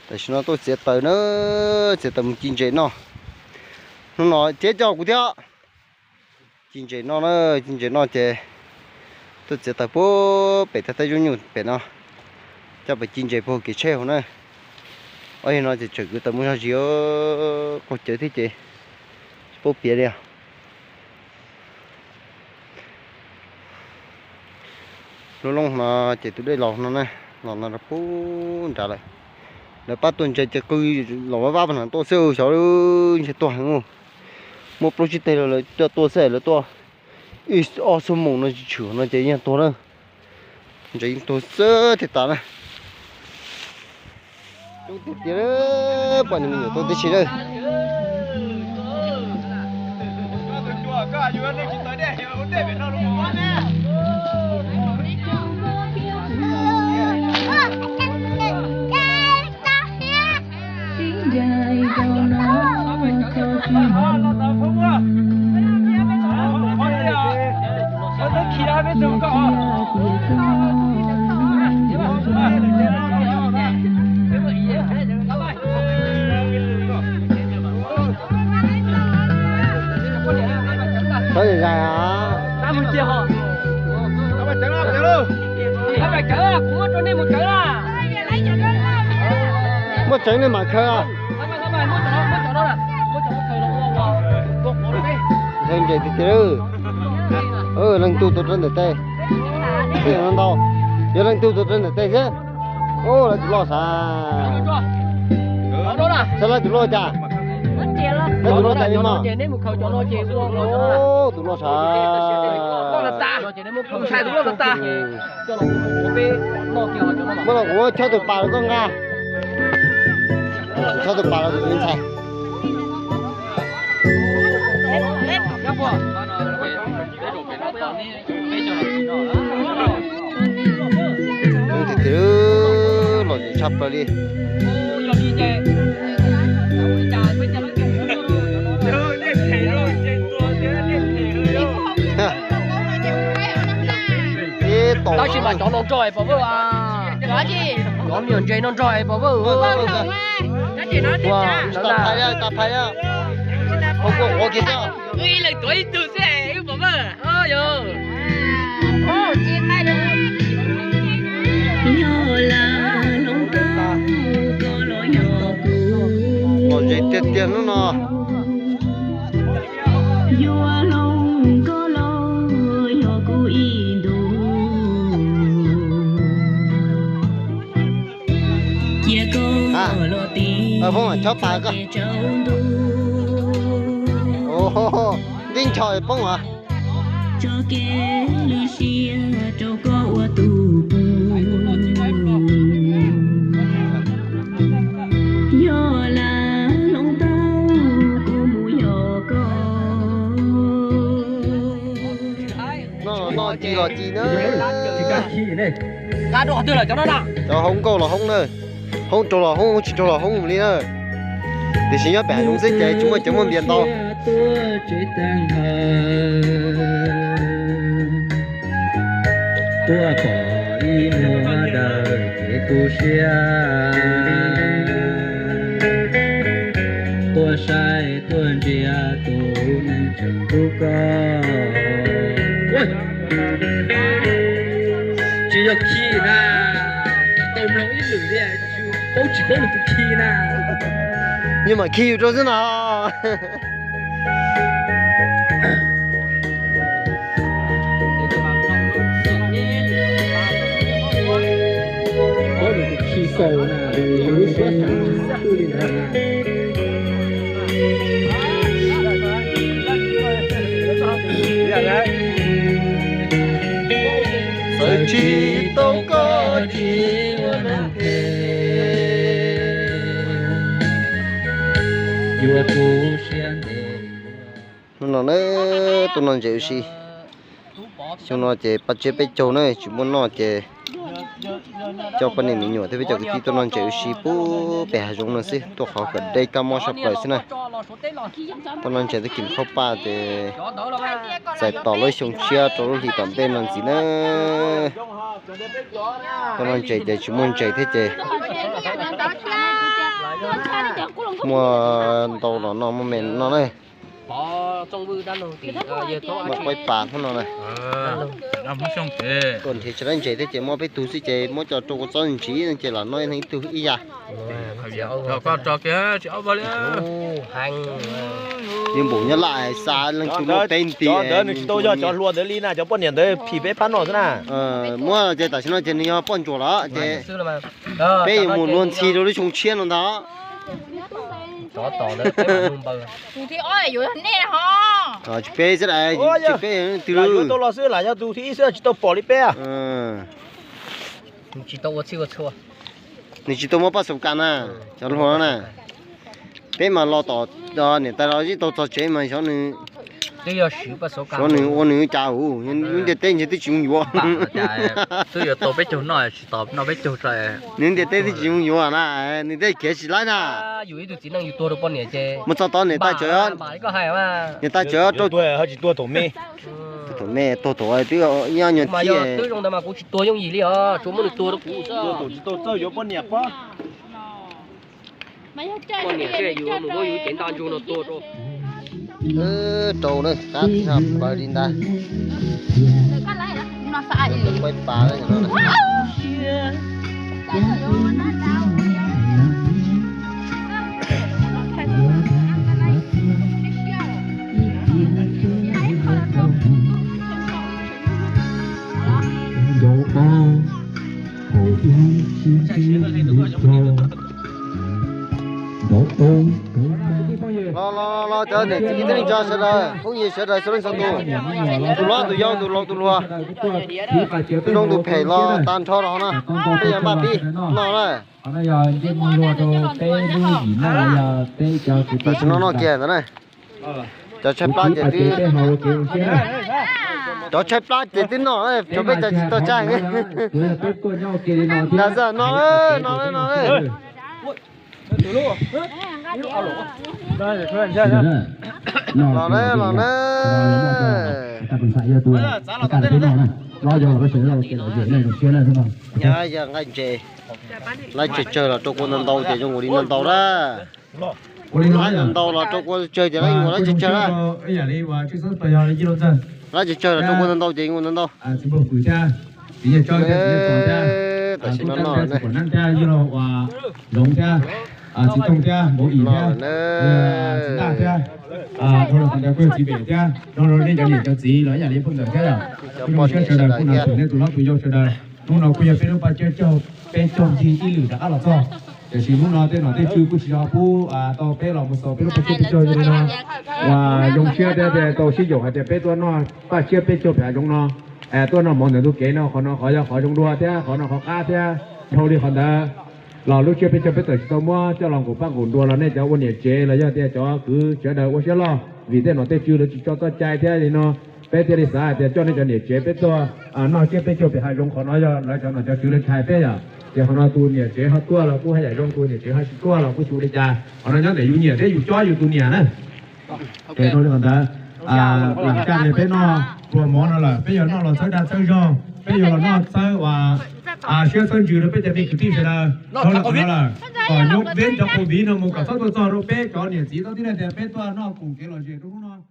tại nó tôi sẽ tới nó sẽ tầm chín chế nó nói chế cho của theo chín chế nó chế tôi sẽ tới phố bể thay cho nhiều bể nó cho bể chín chế phố cái treo nữa ôi nó chỉ cứ tầm muốn gì có chế thế chế phố bể đi à nó long mà chỉ từ đây lọt nó này lọt nó phố trả lại để bắt tuần chơi chơi cứ lọt vào bằng tôi sơ cháu sẽ toàn không một project này là cho tôi sẽ là tôi ít ở số mông nó chịu nó chơi như tôi nữa chơi tôi sơ thì ta này tôi tiếp theo đó bọn mình tôi tiếp theo có gì dài hả? 80 hả? Các bạn chở luôn. Các bạn chở à? Cũng cho nên một chở à? Mất chở nên mà khơi à? Các bạn mất chở đâu nè? Mất chở khơi đâu wow. Thêm gì thì chứ? Lần tu tôi trên để tê. Cái nó đâu? Giờ lần tu tôi trên để tê chứ? Ô là lo sao? Đâu nè? Sao lại lo chả? Cái tụi lo chạy đi mà. Nên một khẩu cho nó chè luôn. Ô tụi lo sao? Lo là ta. Không sai đúng là ta. Cho nó một bên lo kia cho nó. Mới là của cho tụi bà con nga. Cho tụi bà là tụi mình chạy. Thì từ lo gì chắp ra đi. Tao chỉ mà chọn nó trôi bảo vợ à. Có gì? Có miếng chơi nó trôi bảo vợ. Vâng không à? Nó chỉ nói thế cha. Tập phải á. Không có我記得。Ui là tuổi từ xe bảo vợ. Ôi giời. Ô, chia tay luôn. Ngồi dậy tiền tiền nữa nọ. Phong à, cho bà cơ. Ồ, đinh trời phong à. Nó chỉ là gì nữa. Cá đỏ tươi là cho nó nặng. Cho không câu là không nữa. Không cho là không chỉ cho là không đi nữa. Thì xin nhớ bé dùng sức để chúng mình chấm món điện to. Tua cỏ y mùa đời để tu xia tua sai tuần chia tu nên chẳng tu có chỉ có khi na tôm nó ít lửa đi bố chỉ có một khi na Nhưng mà khi cho thế nào? có được khi sầu nè lúa xóa sáng tu liền hàng Sợ chi tôi có chi nó nữa tụi nó chịu gì chúng nó chỉ bắt chế bé trâu này chúng muốn nó chỉ cho con này mình nhỏ thế bây giờ cái tụi nó chịu gì bố bé giống nó xí tôi họ cần đây cam mua sắp lại xí này tụi nó chỉ để kiếm khâu ba để giải tỏa lối xuống chia cho lối thì tận bên làm gì nữa tụi nó chỉ để chúng muốn chạy thế chỉ mua tàu nó mà mình nó này bỏ trong bự đan rồi thì giờ to mà quay bàn nó này làm không xong thế còn thì cho nên chị thì chị mua cái túi chị mua cho cái son chỉ chị là nói thành túi ý à cho con cho kia cháu vào liền hành nhưng bố nhớ lại xa lên chúng nó tên tiền cho tôi cho luôn đấy Lina cho bọn nhận đấy phỉ bé bán nó thế nào mua chị tại sao nó chị nó bọn chỗ đó chị bây giờ muốn luôn xì rồi chúng chiên nó đó chó tỏ đấy cái mà luôn bờ thì ôiอยู่ทันนี่ฮะ chị bây giờ này chị bây từ là tôi lo sữa là cho tôi thì sữa chỉ tôi bỏ đi bé chỉ tao chưa chua chị tôi mua bao số can à cho nó nè bây mà lo tỏ đó này ta nói chứ tao tao chế mà cho nên cái giờ sử bắt số cho nên ô nên chào nhưng để tên thì tôi chịu nhiều tôi giờ tôi biết chỗ nói tao nó biết chỗ rồi nên để tên thì chịu nhiều à nè nên để kế chỉ lại nè dù ít chỉ năng dù tôi được bao nhiêu chứ một số tao này ta chơi bà có hay mà người ta chơi tôi hơi chỉ tôi tổ mê tụi mẹ tôi tôi nhau nhiều mà tí giờ tôi trong đó mà cũng chỉ tôi dùng gì đi à chúng mình tôi nó cũng tôi chơi vô bọn nhạc quá con nhỉ cái dù nó có dù简单dù nó tôi rồi trâu nữa cá sập bơi đi ta nó sai quay bà đấy nó này lo chơi này chỉ tính cho sẽ rồi không gì sẽ rồi sẽ lên sân tụ lo tụ dâu tụ lo tụ lùa tụ đông tụ phèn lo tan cho nó nè bây giờ bạn đi nó này tại sao nó kia thế này cho chép lá để đi cho chép lá để đi nó này cho bây giờ cho trai ấy là giờ nó ơi đây để thuê chơi nhá lò đấy ta cũng phải cho tôi cả cái nó này lo giờ cái sự là kiểu chuyện này chuyện này thôi mà nhà giờ ngay chơi lại chơi là cho con nâng đầu để cho ngồi đi nâng đầu đó lại nâng đầu là cho con chơi thì lại ngồi lại chơi đó bây giờ đi qua trước bây giờ đi đâu chân lại chơi là cho con nâng đầu thì ngồi nâng đầu chỉ bộ cử cha bây giờ chơi cái còn cha tại sao nó nói này còn năng cha như là và lồng cha chỉ tông cha bố ỉ cha chỉ đa cha thôi là thằng cha quên chỉ bể cha rồi đi cho gì cho gì nói nhà đi phương đường cha rồi chúng ta chơi đời cũng nào nên tụi nó tụi nhau chơi đời lúc nào bây giờ phải đâu chơi cho bên trong gì chỉ lử đã là sao để chỉ muốn nói tên chưa cũng chỉ học bu tao bé lòng một số bé lúc chơi chơi như nó và dùng chia để tao sử dụng hay để bé tôi nó ba chia bé chụp là dùng nó tôi nó mong được tôi kể nó khó dùng đua thế khó nó khó cá thế thôi đi còn đó lò lúc chưa biết cho biết tới tao mua cho lòng của bác của đua là nên cháu quân nhiệt chế là do thế cho cứ chờ đợi quân sẽ lo vì thế nó tết chưa được cho tao trai thế thì nó bé thế thì sao thì cho nên cho nhiệt chế biết tôi nó chưa biết cho bị hai dùng khó nói cho lại cho nó cho chưa được khai bé à thì họ nói tu nhiệt chế họ tua là cũng hay giải dùng tu nhiệt chế hay tua là cũng chú đi cha họ nói nhớ để dùng nhiệt thế dùng cho dùng tu nhiệt nữa thế thôi còn đó làm cha này bé nó vừa món nó là bây giờ nó là sới đa sới rong bây giờ là nó sới và chưa sân trừ nó bây giờ đi cứ tìm là nó là nhúc đến cho cô bí nó một cả sáu tôi cho nó bé cho nhiệt gì đó thế này bé tôi nó cùng cái là gì đúng không?